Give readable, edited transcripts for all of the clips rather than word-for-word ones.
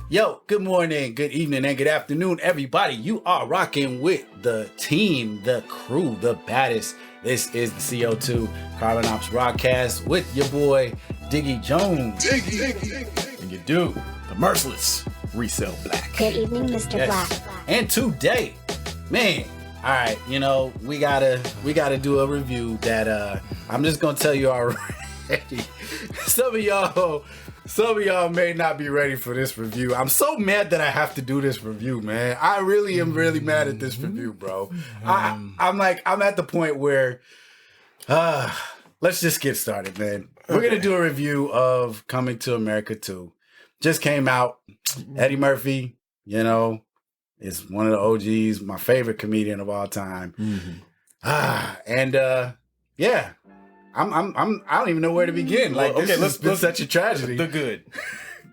Yo, good morning, good evening, and good afternoon, everybody. You are rocking with the team, the crew, the baddest. This is the CO2 Carbon Ops Rawcast with your boy, Diggy Jones. And you do, the merciless Resell Black. Good evening, Mr. Black. And today, man, all right, we gotta do a review that I'm just gonna tell you already. Some of y'all may not be ready for this review. I'm so mad that I have to do this review, man. I really am really mad at this review, bro. I'm at the point where let's just get started, man. We're gonna do a review of Coming to America 2. Just came out. Eddie Murphy, is one of the OGs, my favorite comedian of all time. Yeah. I don't even know where to begin. It's been such a tragedy. The good.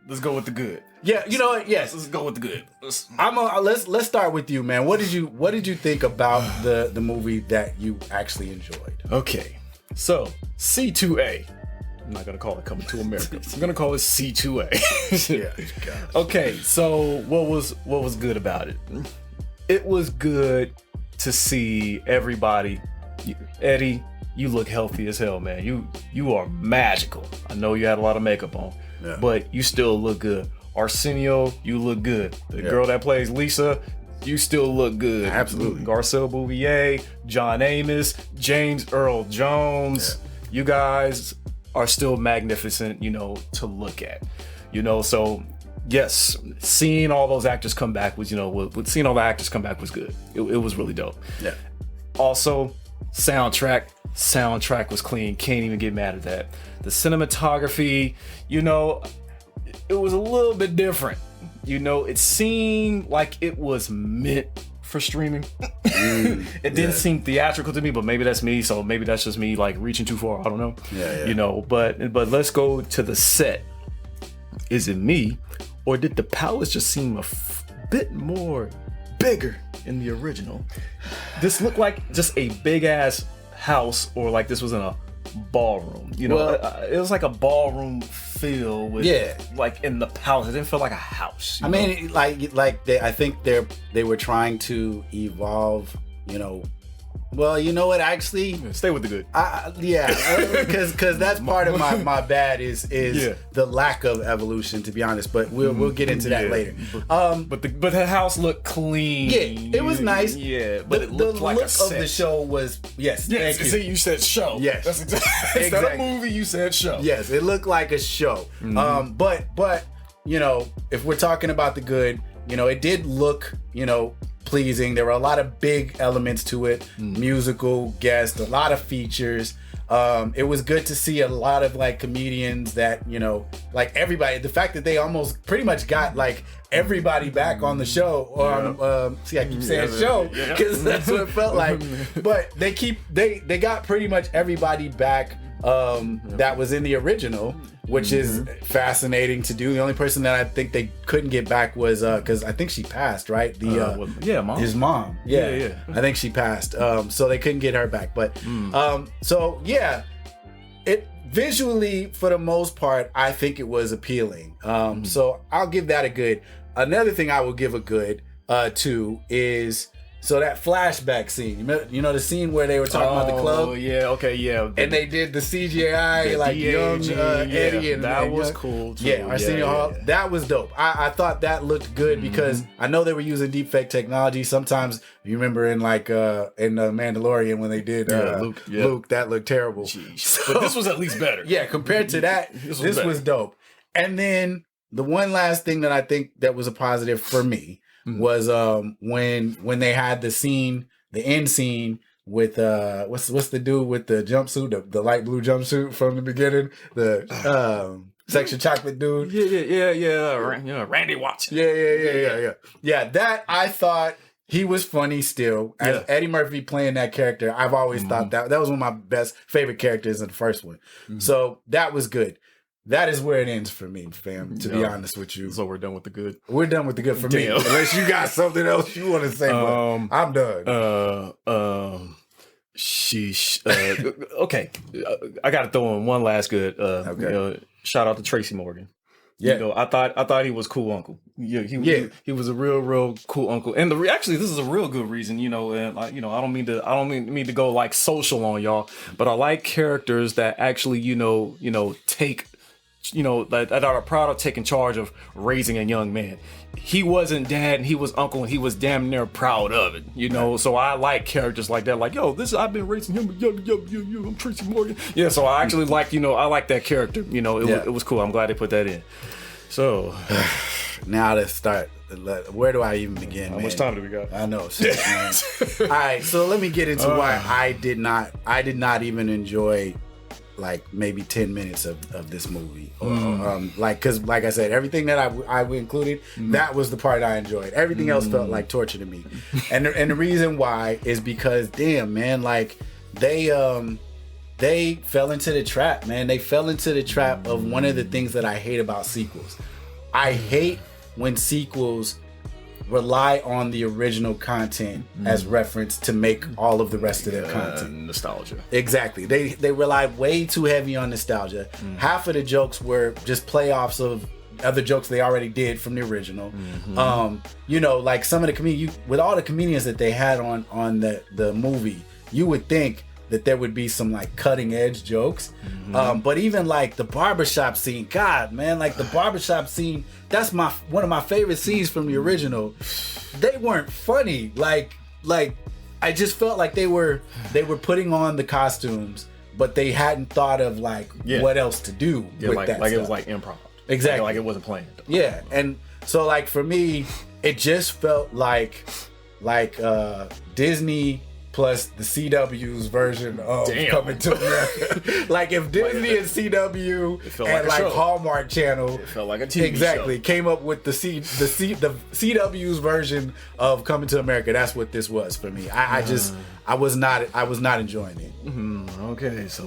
Let's go with the good. Yeah, you know what? Yes, let's go with the good. Let's start with you, man. What did you think about the movie that you actually enjoyed? Okay, so C2A. I'm not gonna call it Coming to America. I'm gonna call it C2A. Yeah. Okay, so what was good about it? It was good to see everybody. Eddie, you look healthy as hell, man. You are magical. I know you had a lot of makeup on, but you still look good. Arsenio, you look good. The girl that plays Lisa, you still look good. Absolutely. Garcelle Bouvier, John Amos, James Earl Jones. You guys are still magnificent, to look at. So yes, seeing all those actors come back was, seeing all the actors come back was good. It was really dope. Yeah. Also, soundtrack was clean. Can't even get mad at that. The cinematography, it was a little bit different. It seemed like it was meant for streaming. It didn't seem theatrical to me, but maybe that's me. So maybe that's just me like reaching too far. I don't know. Yeah. But let's go to the set. Is it me, or did the palace just seem a bit more bigger in the original? This looked like just a big ass house, or like this was in a ballroom. It was like a ballroom feel with like in the palace. It didn't feel like a house. Mean, I think they were trying to evolve. Well, you know what? Actually, stay with the good. Because that's part of my bad is the lack of evolution, to be honest. But we'll get into that later. But the house looked clean. Yeah, it was nice. Yeah, but it looked like a set. The look of the show was Yes, you said show. Yes, that's exactly. Instead of movie, you said show. Yes, it looked like a show. But if we're talking about the good, it did look pleasing. There were a lot of big elements to it, musical guests, a lot of features. It was good to see a lot of like comedians that like everybody. The fact that they almost pretty much got like everybody back on the show. I keep saying show because that's what it felt like. But they got pretty much everybody back that was in the original, which is fascinating to do. The only person that I think they couldn't get back was because I think she passed, right? Mom. His mom. Yeah. I think she passed. So they couldn't get her back. But it visually, for the most part, I think it was appealing. So I'll give that a good. Another thing I will give a good to is. So that flashback scene, the scene where they were talking about the club. Oh yeah, okay, yeah. And they did the CGI, like young Eddie, and that was cool too. Yeah, Arsenio Hall. That was dope. I thought that looked good because I know they were using deepfake technology. Sometimes you remember in in Mandalorian when they did Luke, that looked terrible. But this was at least better. Yeah, compared to that, this was dope. And then the one last thing that I think that was a positive for me was when they had the end scene with what's the dude with the jumpsuit, the light blue jumpsuit from the beginning, the section chocolate dude. Yeah. Randy Watson. Yeah. That I thought he was funny still. As Eddie Murphy playing that character, I've always thought that was one of my favorite characters in the first one. So that was good. That is where it ends for me, fam, to be honest with you. So we're done with the good? We're done with the good for me. Unless you got something else you want to say, but I'm done. Sheesh. Okay. I got to throw in one last good. Shout out to Tracy Morgan. Yeah. You know, I thought he was cool uncle. Yeah, he was a real cool uncle. And actually, this is a real good reason. You know, and I don't mean to go like social on y'all, but I like characters that actually take. That are proud of taking charge of raising a young man. He wasn't dad and he was uncle and he was damn near proud of it, So I like characters like that. Like, I've been raising him. Yo, I'm Tracy Morgan. Yeah, so I actually like, I like that character. It was cool. I'm glad they put that in. So now let's start. Where do I even begin? How much time do we got? I know. Man. All right, so let me get into why I did not even enjoy like maybe 10 minutes of this movie. Because like I said, everything that I included, that was the part I enjoyed. Everything else felt like torture to me. And the reason why is because, damn, man, like they fell into the trap, man. They fell into the trap of one of the things that I hate about sequels. I hate when sequels rely on the original content as reference to make all of the rest of their content. Nostalgia. Exactly. They relied way too heavy on nostalgia. Half of the jokes were just playoffs of other jokes they already did from the original. Like some of the with all the comedians that they had on the movie, you would think that there would be some like cutting edge jokes. But even like the barbershop scene, God, man, like the barbershop scene, that's one of my favorite scenes from the original. They weren't funny. Like I just felt like they were putting on the costumes, but they hadn't thought of like what else to do with that. Like stuff. it was like improv. Exactly. Like it wasn't planned. Yeah. And so like for me, it just felt like Disney plus the CW's version of Coming to America. Like if Disney and CW and like Hallmark Channel, it felt like a TV show. Came up with the CW's version of Coming to America. That's what this was for me. I was not enjoying it. Okay, so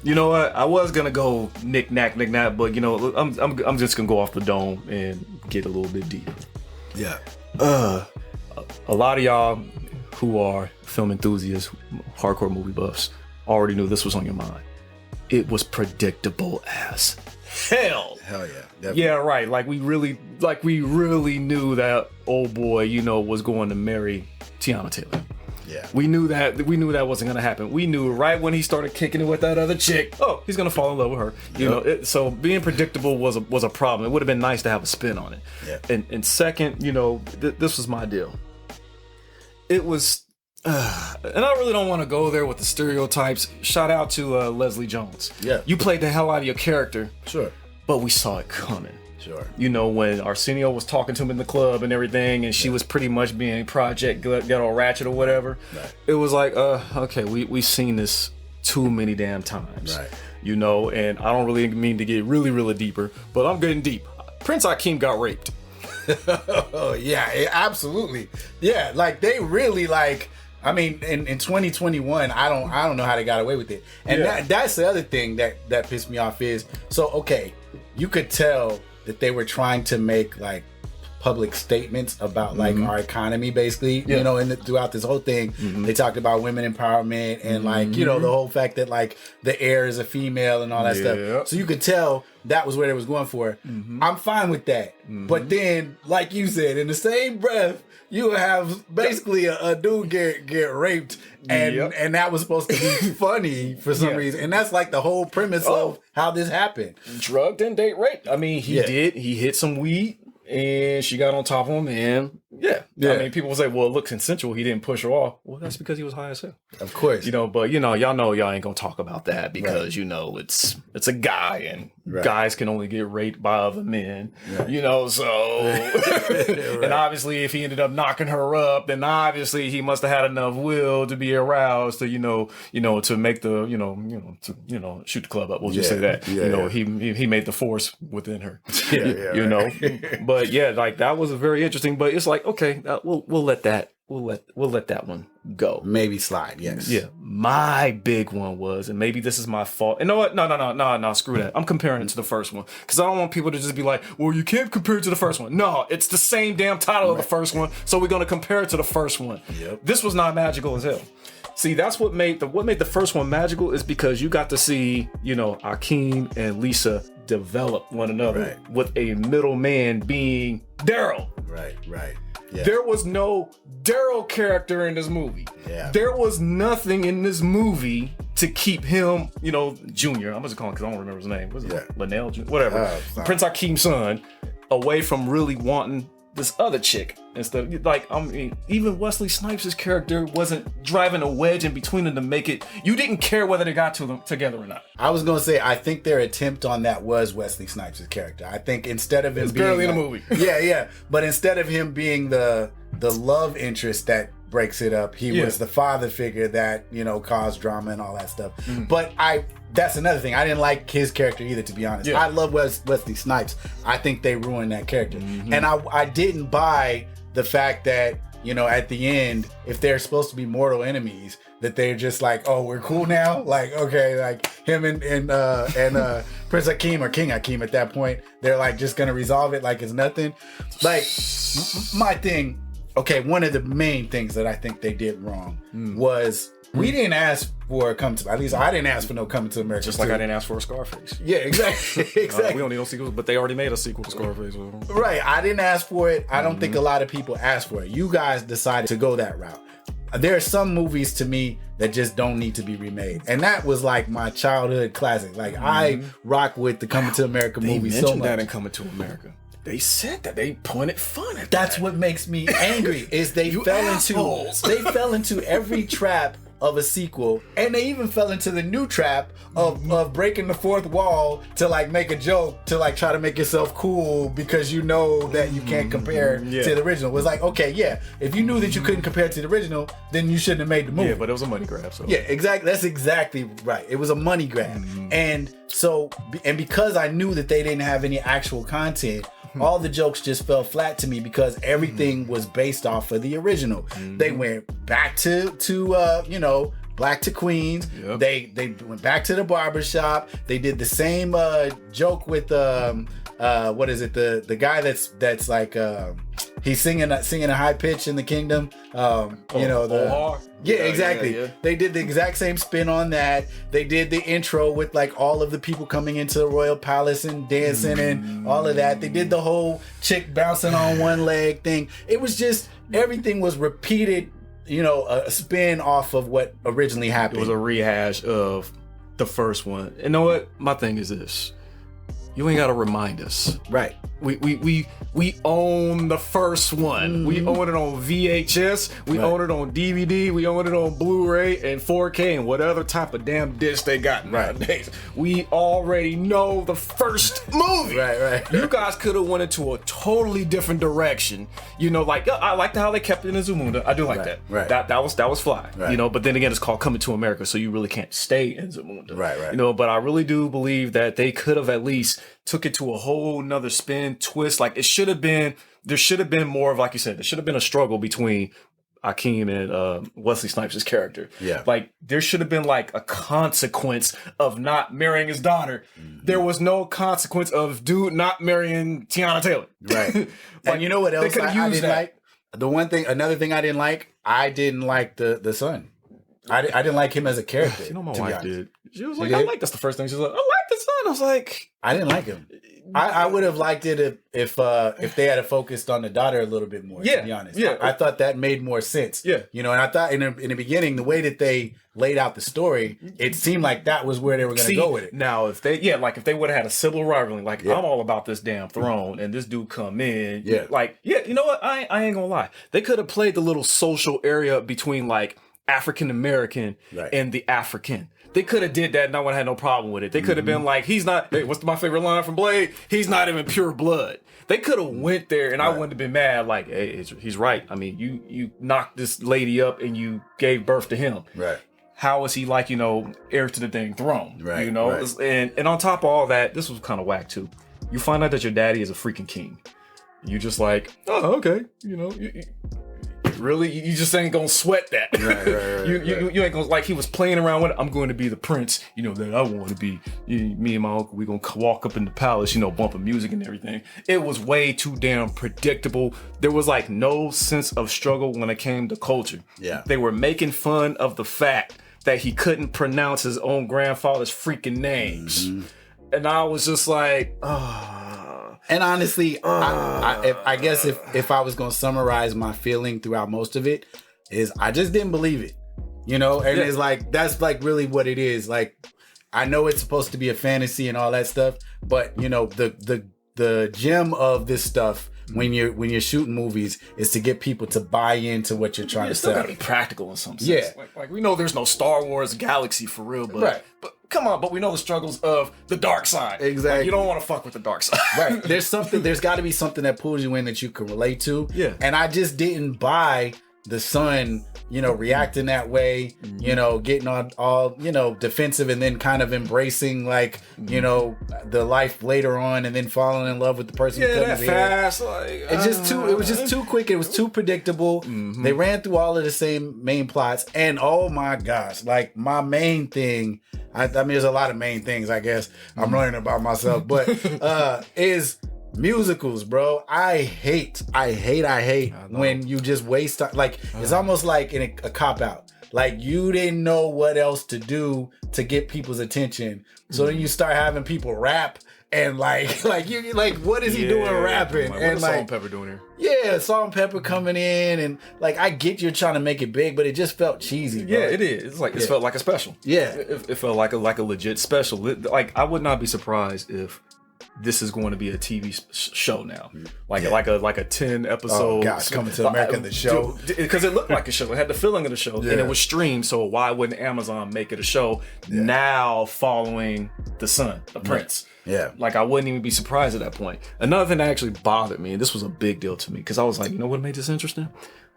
you know what? I was gonna go knick-knack, but I'm just gonna go off the dome and get a little bit deeper. Yeah. A lot of y'all who are film enthusiasts, hardcore movie buffs, already knew this was on your mind. It was predictable as hell. Hell yeah. Definitely. Yeah, right. Like we really knew that old boy, was going to marry Tiana Taylor. Yeah. We knew that wasn't gonna happen. We knew right when he started kicking it with that other chick. Oh, he's gonna fall in love with her. So being predictable was a problem. It would have been nice to have a spin on it. Yeah. And second, this was my deal. It was, and I really don't want to go there with the stereotypes. Shout out to Leslie Jones. Yeah. You played the hell out of your character. Sure. But we saw it coming. Sure. When Arsenio was talking to him in the club and everything, and she was pretty much being Project Ghetto Ratchet or whatever. Right. It was like, okay, we've seen this too many damn times. Right. And I don't really mean to get really, really deeper, but I'm getting deep. Prince Akeem got raped. Oh yeah, absolutely. Yeah, like they really I mean, in 2021, I don't know how they got away with it. And that's the other thing that pissed me off is, so okay, you could tell that they were trying to make like public statements about like our economy, basically. Throughout this whole thing, they talked about women empowerment and like the whole fact that like the heir is a female and all that stuff. So you could tell that was where they was going for. I'm fine with that, but then like you said, in the same breath, you have basically a dude get raped, and that was supposed to be funny for some reason, and that's like the whole premise of how this happened. Drugged and date raped. I mean, he hit some weed. And she got on top of him, and I mean, people will say, well, it looked consensual. He didn't push her off. Well, that's because he was high as hell. Of course. But y'all know y'all ain't gonna talk about that because, it's a guy, and guys can only get raped by other men, so. And obviously, if he ended up knocking her up, then obviously he must have had enough will to be aroused to, to make the, shoot the club up. We'll just say that. He made the force within her, But like that was very interesting. But it's like, okay, we'll let that one go. Maybe slide. Yes. Yeah. My big one was, and maybe this is my fault. And you know what? No. Screw that. I'm comparing it to the first one because I don't want people to just be like, well, you can't compare it to the first one. No, it's the same damn title of the first one, so we're gonna compare it to the first one. Yep. This was not magical as hell. See, that's what made the first one magical is because you got to see, Akeem and Lisa develop one another with a middleman being Daryl. Right. Yeah. There was no Daryl character in this movie. Yeah. There was nothing in this movie to keep him, Junior. I'm just calling because I don't remember his name. What's it? Linnell Jr. Whatever. Prince Akeem's son, away from really wanting this other chick instead of even Wesley Snipes' character wasn't driving a wedge in between them to make it. You didn't care whether they got to them together or not. I was gonna say I think their attempt on that was Wesley Snipes' character. I think instead of him being barely in the movie. Yeah. But instead of him being the love interest that breaks it up, he was the father figure that caused drama and all that stuff. Mm-hmm. But that's another thing. I didn't like his character either, to be honest. Yeah. I love Wesley Snipes. I think they ruined that character. Mm-hmm. And I didn't buy the fact that, at the end, if they're supposed to be mortal enemies, that they're just like, oh, we're cool now? Like, okay, like him and Prince Akeem or King Akeem at that point, they're like just gonna resolve it like it's nothing. Like, my thing, okay, one of the main things that I think they did wrong was we didn't ask for Coming to, at least I didn't ask for no Coming to America. Just like I didn't ask for a Scarface. Yeah, exactly. We don't need no sequels, but they already made a sequel to Scarface. Right, I didn't ask for it. I don't think a lot of people asked for it. You guys decided to go that route. There are some movies to me that just don't need to be remade. And that was like my childhood classic. Like I rock with the Coming to America movie so much. They mentioned that in Coming to America. They said that. They pointed fun at that. That's what makes me angry is they fell into every trap of a sequel, and they even fell into the new trap of breaking the fourth wall to like make a joke to like try to make yourself cool because you know that you can't compare to the original. It was like, okay, if you knew that you couldn't compare to the original, then you shouldn't have made the movie. Yeah, but it was a money grab. So yeah, exactly. That's exactly right. It was a money grab, and because I knew that they didn't have any actual content, all the jokes just fell flat to me because everything was based off of the original. They went back to Black to Queens. Yep. They went back to the barbershop. They did the same joke with what is it? The guy that's like he's singing a high pitch in the kingdom. Exactly. Yeah. They did the exact same spin on that. They did the intro with like all of the people coming into the royal palace and dancing and all of that. They did the whole chick bouncing on one leg thing. It was just everything was repeated. A spin off of what originally happened. It was a rehash of the first one. You know what? My thing is this. You ain't gotta remind us. Right. We own the first one. We own it on VHS. We own it on DVD. We own it on Blu-ray and 4K and what other type of damn disc they got nowadays. We already know the first movie. Right. You guys could have went into a totally different direction. I liked how they kept it in Zamunda. I do like that. Right. That was fly. Right. But then again, it's called Coming to America, so you really can't stay in Zamunda. Right. But I really do believe that they could have at least took it to a whole nother spin twist. Like there should have been more of, like you said, there should have been a struggle between Akeem and Wesley Snipes' character. Yeah. Like there should have been like a consequence of not marrying his daughter. There was no consequence of dude not marrying Tiana Taylor. Right. And you know what else I didn't like? Another thing I didn't like, I didn't like the son. I didn't like him as a character. My wife did. She was like, I like that's the first thing. She was like, I like the son. I was like, I didn't like him. I would have liked it if they had focused on the daughter a little bit more. To be honest, I thought that made more sense. Yeah, and I thought in the beginning, the way that they laid out the story, it seemed like that was where they were going to go with it. Now, if they would have had a civil rivalry, like I'm all about this damn throne, and this dude come in, you know what? I ain't gonna lie. They could have played the little social area between like African American and the African. They could have did that and I would have had no problem with it. They could have been like, he's not, hey, what's my favorite line from Blade? He's not even pure blood. They could have went there and I wouldn't have been mad like, hey, he's right. I mean, you knocked this lady up and you gave birth to him. Right. How is he like, heir to the dang throne? Right. And on top of all that, this was kind of whack too. You find out that your daddy is a freaking king. You just like, oh, okay. really? You just ain't gonna sweat that. Right. You ain't gonna, like, he was playing around with it. I'm going to be the prince, that I want to be. Me and my uncle, we gonna walk up in the palace, bumping music and everything. It was way too damn predictable. There was like no sense of struggle when it came to culture. Yeah. They were making fun of the fact that he couldn't pronounce his own grandfather's freaking names. And I was just like, And honestly, I guess if I was going to summarize my feeling throughout most of it, is I just didn't believe it, and it's like, that's like really what it is. Like, I know it's supposed to be a fantasy and all that stuff, but the gem of this stuff when you're shooting movies is to get people to buy into what you're trying to still sell. Gotta be practical in some sense. Yeah. Like we know there's no Star Wars galaxy for real, but come on, but we know the struggles of the dark side. Exactly. Like, you don't want to fuck with the dark side. Right. There's got to be something that pulls you in that you can relate to. Yeah. And I just didn't buy the son, reacting that way, getting all defensive and then kind of embracing the life later on and then falling in love with the person who cut his fast. It was just too quick. It was too predictable. They ran through all of the same main plots. And oh my gosh, like my main thing, I mean, there's a lot of main things, I guess I'm learning about myself, but is musicals, bro. I hate when you just waste time. Like, it's almost like a cop out. Like, you didn't know what else to do to get people's attention. So then you start having people rap and what is he doing rapping? What and is Salt-N-Pepa doing here? Yeah, Salt-N-Pepa coming in and I get you're trying to make it big, but it just felt cheesy, bro. Yeah, it is. It's like it felt like a special. Yeah. It felt like a legit special. Like, I would not be surprised if this is going to be a TV show now, like a 10 episode. Oh gosh, Coming to America, the show, because it looked like a show. It had the feeling of the show, and it was streamed. So why wouldn't Amazon make it a show now, following the son, the prince? Yeah, like I wouldn't even be surprised at that point. Another thing that actually bothered me, and this was a big deal to me, because I was like, what made this interesting?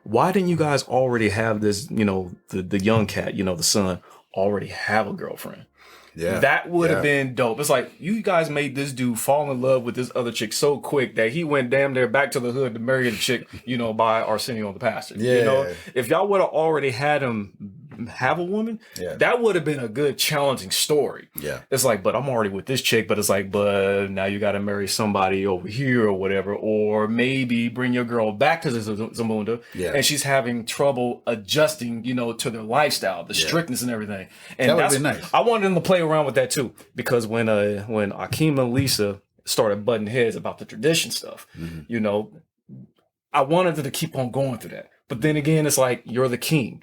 Why didn't you guys already have this? The young cat, the son, already have a girlfriend? Yeah, that would have been dope. It's like, you guys made this dude fall in love with this other chick so quick that he went damn near back to the hood to marry the chick, by Arsenio the pastor. Yeah. If y'all would have already had him have a woman, that would have been a good challenging story. Yeah. It's like, but I'm already with this chick, but it's like, but now you got to marry somebody over here or whatever, or maybe bring your girl back to Zamunda, and she's having trouble adjusting, to their lifestyle, the strictness and everything. And that would have been nice. I wanted them to play around with that too, because when Akeem and Lisa started butting heads about the tradition stuff, I wanted them to keep on going through that. But then again, it's like, you're the king.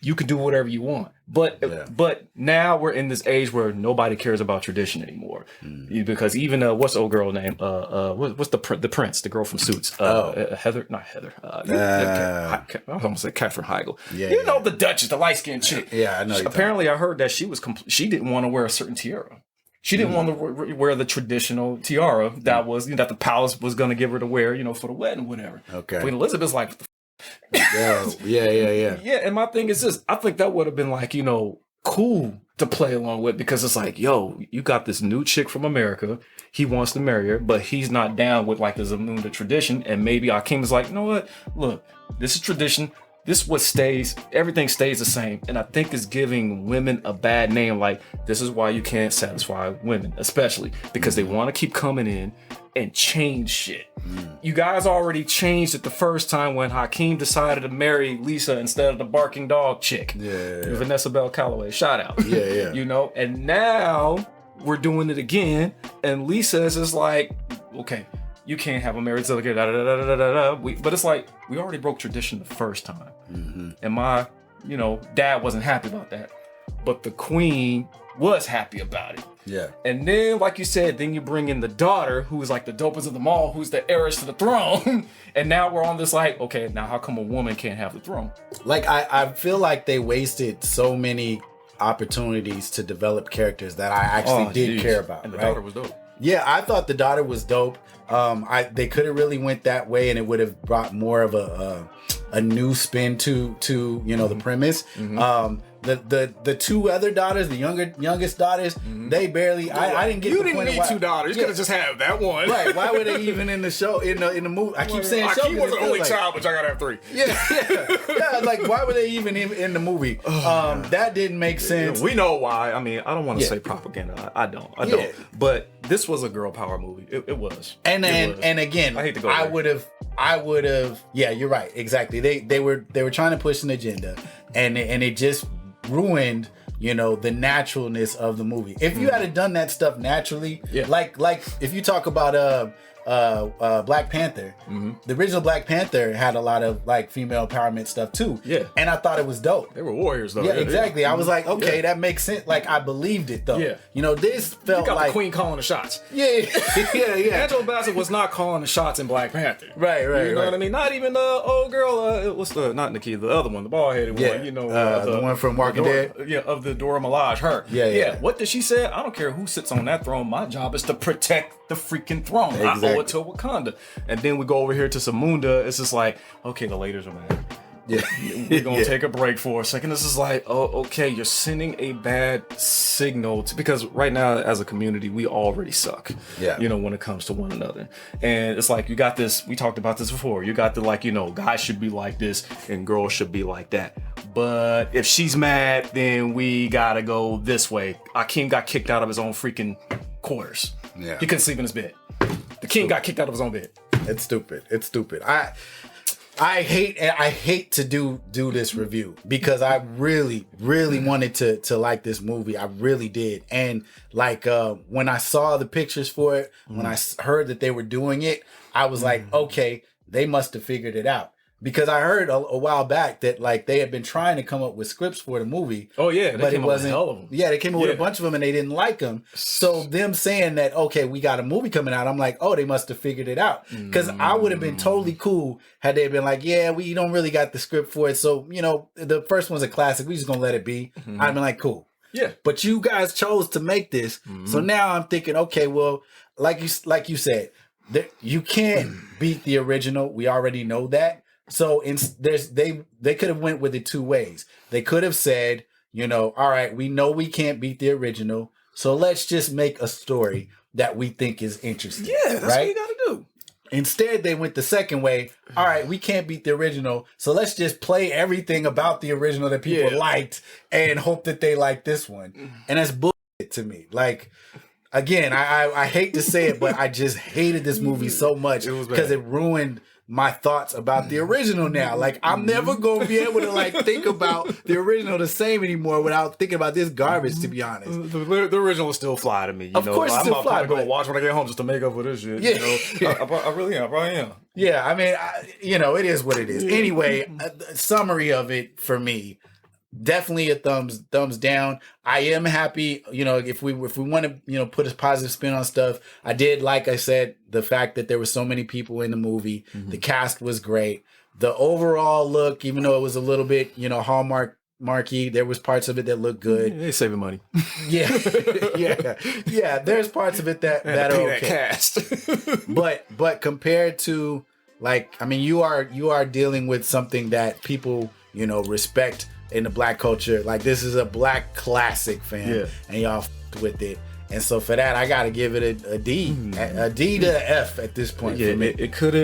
You can do whatever you want. But now we're in this age where nobody cares about tradition anymore. Because even what's the old girl name? What's the prince, the girl from Suits? Heather, not Heather. I was almost say Catherine Heigl. Yeah, the Duchess, the light skinned chick. Yeah, I know. Apparently, I heard that she didn't want to wear a certain tiara. She didn't want to wear the traditional tiara that was that the palace was going to give her to wear, for the wedding, or whatever. Okay. Queen Elizabeth's like, what the Yeah. Yeah, and my thing is this. I think that would have been like, cool to play along with, because it's like, yo, you got this new chick from America. He wants to marry her, but he's not down with like the Zamunda tradition. And maybe Akeem is like, you know what? Look, this is tradition. This what stays. Everything stays the same. And I think it's giving women a bad name. Like, this is why you can't satisfy women, especially because they want to keep coming in and change shit. You guys already changed it the first time when Hakeem decided to marry Lisa instead of the barking dog chick. Vanessa Bell Calloway, shout out. And now we're doing it again, and Lisa is just like, okay, you can't have a marriage certificate, but it's like, we already broke tradition the first time. And my, dad wasn't happy about that, but the queen was happy about it. Yeah. And then, like you said, then you bring in the daughter, who's like the dopest of them all, who's the heiress to the throne. And now we're on this like, okay, now how come a woman can't have the throne? Like, I feel like they wasted so many opportunities to develop characters that I actually did care about. And the daughter was dope. Yeah, I thought the daughter was dope. They could have really went that way, and it would have brought more of a new spin to the premise. the two other daughters, the youngest daughters, they barely. I didn't get. You the didn't point need of why, two daughters. You could have just had that one. Right? Why were they even in the show? In the movie, I keep saying show. He was the only child, but I gotta have three. Yeah. Like, why were they even in the movie? That didn't make sense. We know why. I mean, I don't want to say propaganda. I don't. But this was a girl power movie. It was. And again, I hate to go. I would have. Yeah, you're right. Exactly. They were trying to push an agenda, and it just ruined, the naturalness of the movie. If you had done that stuff naturally, like if you talk about Black Panther, the original Black Panther had a lot of like female empowerment stuff too. Yeah. And I thought it was dope. They were warriors though. Yeah, exactly. I was like, okay, that makes sense. Like, I believed it though. Yeah. This felt you got like the queen calling the shots. Yeah. Angela Bassett was not calling the shots in Black Panther. Right. You know what I mean? Not even the old girl. What's not Nikki, the other one, the bald headed one. The one from Walking Dead. Yeah, of the Dora Milaje. Her. Yeah. What did she say? I don't care who sits on that throne. My job is to protect the freaking throne. Exactly. I owe it to Wakanda. And then we go over here to Samunda. It's just like, okay, the ladies are mad. Yeah, we're gonna take a break for a second. This is like, oh, okay, you're sending a bad signal because right now, as a community, we already suck. Yeah, when it comes to one another, and it's like you got this. We talked about this before. You got the guys should be like this and girls should be like that. But if she's mad, then we gotta go this way. Akeem got kicked out of his own freaking quarters. Yeah, he couldn't sleep in his bed. The king got kicked out of his own bed. It's stupid. I hate to do this review because I really wanted to like this movie. I really did. And when I saw the pictures for it, when I heard that they were doing it, I was like, okay, they must have figured it out. Because I heard a while back that they had been trying to come up with scripts for the movie. Oh yeah, but it wasn't. Hell of them. Yeah, they came up with a bunch of them and they didn't like them. So them saying that, okay, we got a movie coming out, I'm like, oh, they must have figured it out. Because I would have been totally cool had they been like, yeah, we don't really got the script for it. So the first one's a classic. We just gonna let it be. I'd been like, cool. Yeah. But you guys chose to make this, so now I'm thinking, okay, well, like you said, you can't beat the original. We already know that. So they could have went with it two ways. They could have said, all right, we know we can't beat the original, so let's just make a story that we think is interesting. Yeah, that's what you got to do. Instead, they went the second way. All right, we can't beat the original, so let's just play everything about the original that people liked and hope that they like this one. And that's bullshit to me. Again, I hate to say it, but I just hated this movie so much because it ruined my thoughts about the original now. I'm never going to be able to think about the original the same anymore without thinking about this garbage, to be honest. The original is still fly to me. Of course it's still fly. I'm probably going to watch when I get home just to make up for this shit. Yeah. I really am. I probably am. Yeah, I mean, it is what it is. Anyway, summary of it for me, definitely a thumbs down. I am happy, if we want to, put a positive spin on stuff. I did, like I said, the fact that there were so many people in the movie. The cast was great. The overall look, even though it was a little bit, Hallmark marquee, there was parts of it that looked good. They saving money. Yeah. There's parts of it that are okay. Cast. but compared to you are dealing with something that people respect in the Black culture. This is a Black classic, fam, and y'all f***ed with it. And so for that, I gotta give it a D, a D to a F at this point. Yeah, for me. it could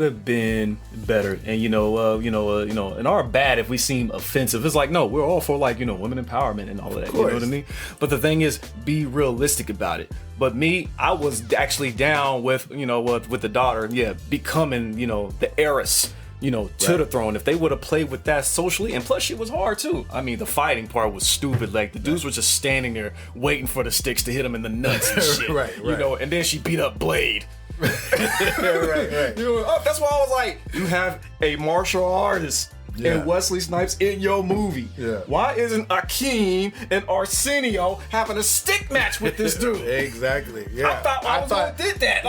have been better. And and our bad if we seem offensive. It's no, we're all for women empowerment and all of that. You know what I mean? But the thing is, be realistic about it. But me, I was actually down with with the daughter, becoming the heiress. To the throne. If they would have played with that socially, and plus she was hard too. I mean, the fighting part was stupid. The dudes were just standing there waiting for the sticks to hit them in the nuts and shit. right. And then she beat up Blade. right. That's why I was like, you have a martial artist and Wesley Snipes in your movie. Yeah. Why isn't Akeem and Arsenio having a stick match with this dude? Exactly. Yeah. I thought did that.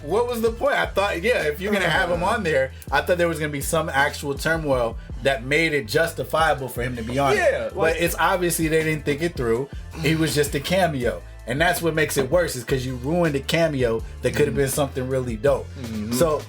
What was the point? I thought, if you're gonna have him on there, I thought there was gonna be some actual turmoil that made it justifiable for him to be on it. But it's obviously they didn't think it through. He was just a cameo. And that's what makes it worse, is because you ruined a cameo that could have been something really dope. So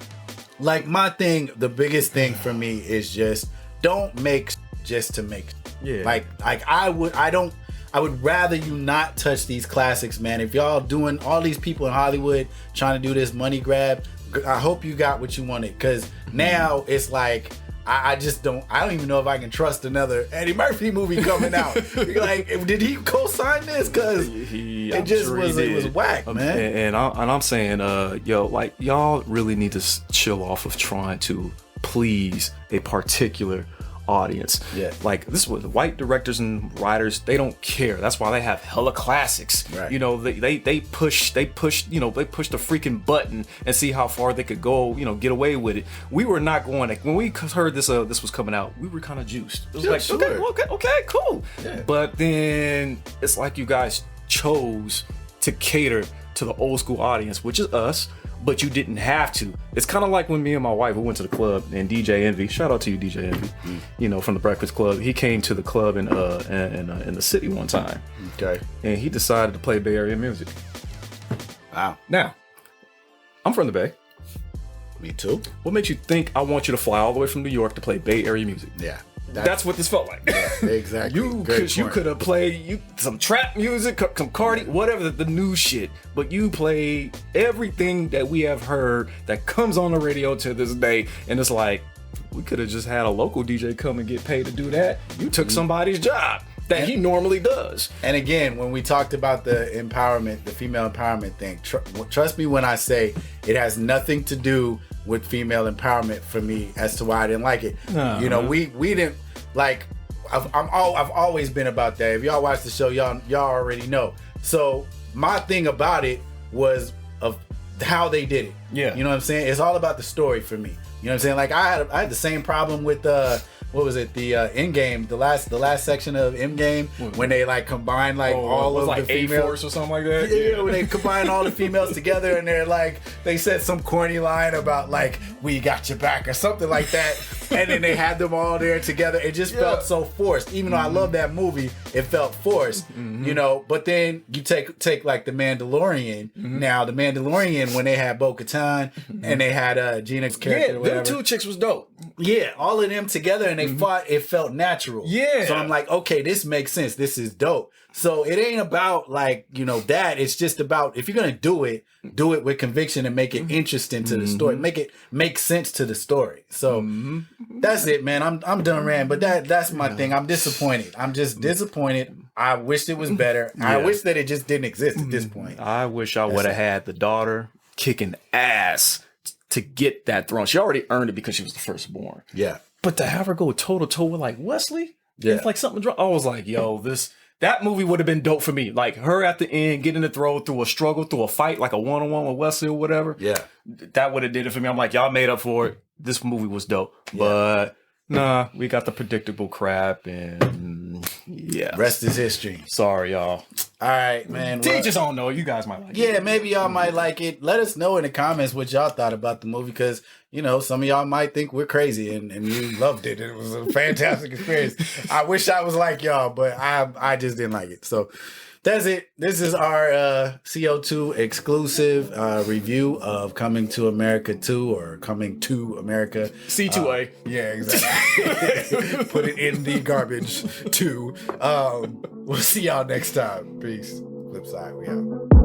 my thing, the biggest thing for me is just don't make just to make. Yeah. Like I would rather you not touch these classics, man. If y'all doing all these people in Hollywood trying to do this money grab, I hope you got what you wanted. Because now it's like, I don't even know if I can trust another Eddie Murphy movie coming out. Like, did he co-sign this? Because it was whack, man. And I'm saying, yo, like, y'all really need to chill off of trying to please a particular audience. Yeah. Like, this was white directors and writers, they don't care. That's why they have hella classics. Right. You know, they push the freaking button and see how far they could go, you know, get away with it. We were not going to, when we heard this was coming out, we were kind of juiced. It was like, sure. okay, cool. Yeah. But then it's like you guys chose to cater to the old school audience, which is us, but you didn't have to. It's kind of like when me and my wife, we went to the club, and DJ Envy, shout out to you, DJ Envy, you know, from the Breakfast Club. He came to the club in the city one time. Okay. And he decided to play Bay Area music. Wow. Now, I'm from the Bay. Me too. What makes you think I want you to fly all the way from New York to play Bay Area music? Yeah. That's what this felt like. Yeah, exactly. You could have played some trap music, some Cardi, whatever, the new shit. But you played everything that we have heard that comes on the radio to this day. And it's like, we could have just had a local DJ come and get paid to do that. You took somebody's job that he normally does. And again, when we talked about the empowerment, the female empowerment thing, trust me when I say it has nothing to do with female empowerment for me as to why I didn't like it. You know, we didn't like. I've always been about that. If y'all watch the show, y'all already know. So my thing about it was of how they did it. Yeah, you know what I'm saying. It's all about the story for me. You know what I'm saying. Like I had the same problem with what was it? The Endgame, the last section of Endgame, when they like combine like all of like the females A-Force or something like that. Yeah, when they combine all the females together and they're like, they said some corny line about like, we got your back or something like that. And then they had them all there together. It just felt so forced. Even though I love that movie, it felt forced, you know. But then you take like the Mandalorian. Now the Mandalorian, when they had Bo-Katan and they had Gina's character, yeah, them two chicks was dope. Yeah, all of them together and they fought. It felt natural. Yeah. So I'm like, okay, this makes sense. This is dope. So it ain't about like, you know, that. It's just about, if you're gonna do it with conviction and make it interesting to the story. Make it make sense to the story. So that's it, man. I'm done ranting, but that's my thing. I'm disappointed. I'm just disappointed. I wish it was better. I wish that it just didn't exist at this point. I wish I would have had the daughter kicking ass to get that throne. She already earned it because she was the firstborn. Yeah. But to have her go toe to toe with like Wesley, it's like something. I was like, yo, that movie would have been dope for me. Like her at the end getting the throw through a struggle, through a fight, like a one-on-one with Wesley or whatever. Yeah. That would have did it for me. I'm like, y'all made up for it. This movie was dope. Yeah. But nah, we got the predictable crap and rest is history. Sorry, y'all. All right, man. Teachers don't know. You guys might like it. Yeah, maybe y'all might like it. Let us know in the comments what y'all thought about the movie, because, you know, some of y'all might think we're crazy and you loved it. It was a fantastic experience. I wish I was like y'all, but I just didn't like it. So that's it. This is our CO2 exclusive review of Coming to America 2 or Coming to America. C2A. Yeah, exactly. Put it in the garbage too. We'll see y'all next time. Peace. Flip side, we out.